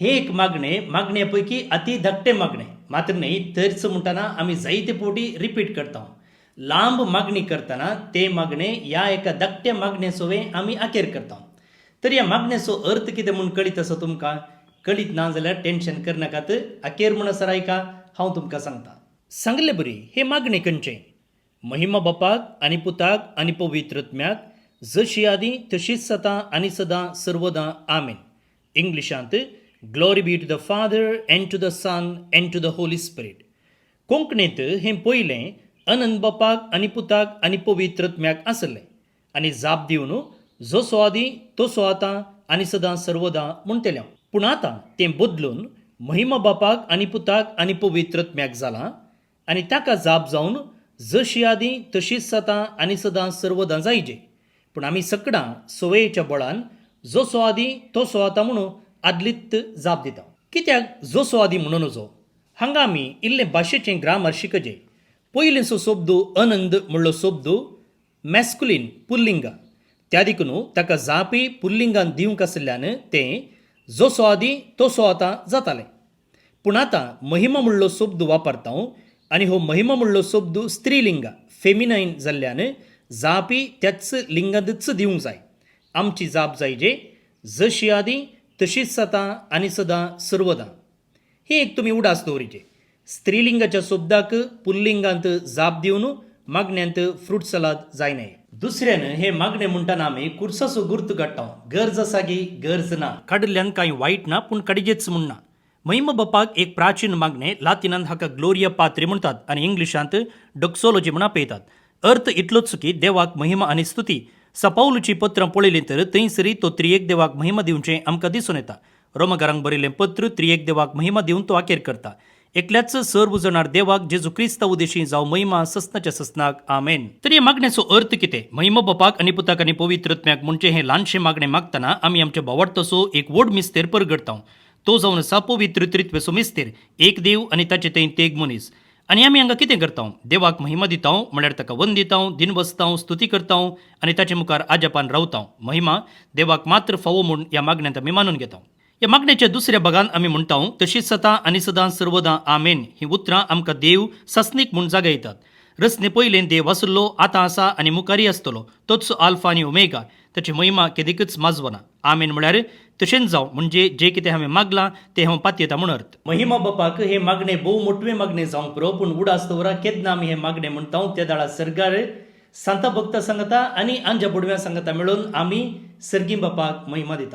हे एक मागण्यापैकी अति धाकटे मागणे मात्र नाही तरच म्हणताना आम्ही जायते पोटी रिपीट करता लांब मागणी करताना ते मागणे या एका धाकट्या मागण्यासोवे आम्ही अखेर करता तर या मागण्याचो अर्थ कितें म्हणून कळीत आसा तुमकां कळीत ना जाल्यार टेन्शन करनाकात अखेर म्हणसर ऐका हांव तुमकां सांगता सांगले बरी हे मागणे खंयचे महिमा बापाक आनी पुताक आनी पवित्रत्म्याक जशी आदी तशीच सदां आनी सदां सर्वदां आमेन इंग्लिशांत glory be to the father and to the son and to the holy spirit कोंकणींत हें पयलें अनंत बापाक आनी पुताक आनी पवित्रत्म्याक आसलें आनी जाप दिवन जसो आदी तसो आतां आनी सदां सर्वदां म्हणटलें पूण आतां तें बदलून महिमा बापाक आनी पुताक आनी पवित्रत्म्याक जालां आनी ताका जाप जावन जशी आदी तशीच सदां आनी सदां सर्वदां जायजे पूण आमी सगळां सवयेच्या बळान जसो आदी तसो आतां म्हणून आदलीत जाप दिता कित्याक जसो आदी म्हणून नजो हांगा आमी इल्लें भाशेचें ग्रामर शिकजे पयलींचो शब्द अनंद म्हणलो शब्द मॅस्कुलीन पुल्लिंग त्या देखून ताका जापय पुल्लिंगान दिवंक आसल्यान तें जसो आदी तसो आतां जातालें पूण आतां महिमा म्हणलो शब्द वापरता आनी हो महिमा म्हणलो शब्द स्त्रीलिंग फेमिनायन जाल्ल्यान जापय त्याच लिंगांतच दिवंक जाय आमची जाप जायजे जशी आदी तशीच सदां आनी सदां सर्वदां हे एक तुमी उडास दवरीचे स्त्रीलिंगाच्या शब्दाक पुल्लिंगांत जाप दिवन मागण्यांत फ्रूट सलाद जायना दुसऱ्यान हे मागणे म्हणटाना आमी कुर्साचो गुर्त काडटा गरज आसा की गरज ना काडिल्ल्यान कांय वायट ना पूण काडिजेच म्हणना महिमा बापाक एक प्राचीन मागणे लातिनांत हाका ग्लोरिया पात्री म्हणटात आनी इंग्लिशांत डॉक्सोलॉजी म्हण आपयतात अर्थ इतलोच की देवाक महिमा आनी स्तुती सपावलुची पत्रां पळयलीं तर थंयसरी तो त्रिएक देवाक महिमा दिवचें आमकां दिसून येता रोमकारांक बरयलें पत्र त्रिएक देवाक महिमा दिवन तो अखेर करता एकल्याच सर्व जाणार देवाक जेजू क्रिस्ता उदेशी जावं महिमा सस्नाच्या सस्नाक आमेन तर हे मागण्याचो अर्थ कितें महिमा बापाक आनी पुताक आनी पवित्रत्म्याक म्हणजे हे ल्हानशें मागणें मागतना आमी आमच्या भावार्थाचो एक व्हड मिस्तेर परगडटा तो जावन आसा पवित्र त्रित्वेचो मिस्तेर एक देव आनी ताचे थंय तेग मनीस आनी आमी हांगा कितें करता देवाक महिमा दिता म्हळ्यार ताका वंदिता दिन बसता स्तुती करता आनी ताचे मुखार आजापान रावता महिमा देवाक मात्र फावो म्हूण ह्या मागण्यांत आमी मानून घेता ह्या मागण्याच्या दुसऱ्या भागान आमी म्हणटा तशीच सदां आनी सदां सर्वदां आमेन ही उतरां आमकां देव सस्नीक म्हूण जागयतात रचने पयलें देव आसलो आतां आसा आनी मुखारी आसतलो तोच आल्फा आनी ओमेगा ताची महिमा केदीकच माजवना आमेन म्हळ्यार तशेंच जावं म्हणजे जे कितें हांवें मागलां तें हांव पातयेता म्हूण अर्थ महिमा बापाक हे मागणे भोव मोठवे मागणे जावंक पुरो पूण उडास दवरा केन्ना आमी हे मागणे म्हणटा त्या दाळा सरकार सांता भक्ता सांगता आनी आंजा बुडव्या सांगता मेळून आमी सर्गी बापाक महिमा दिता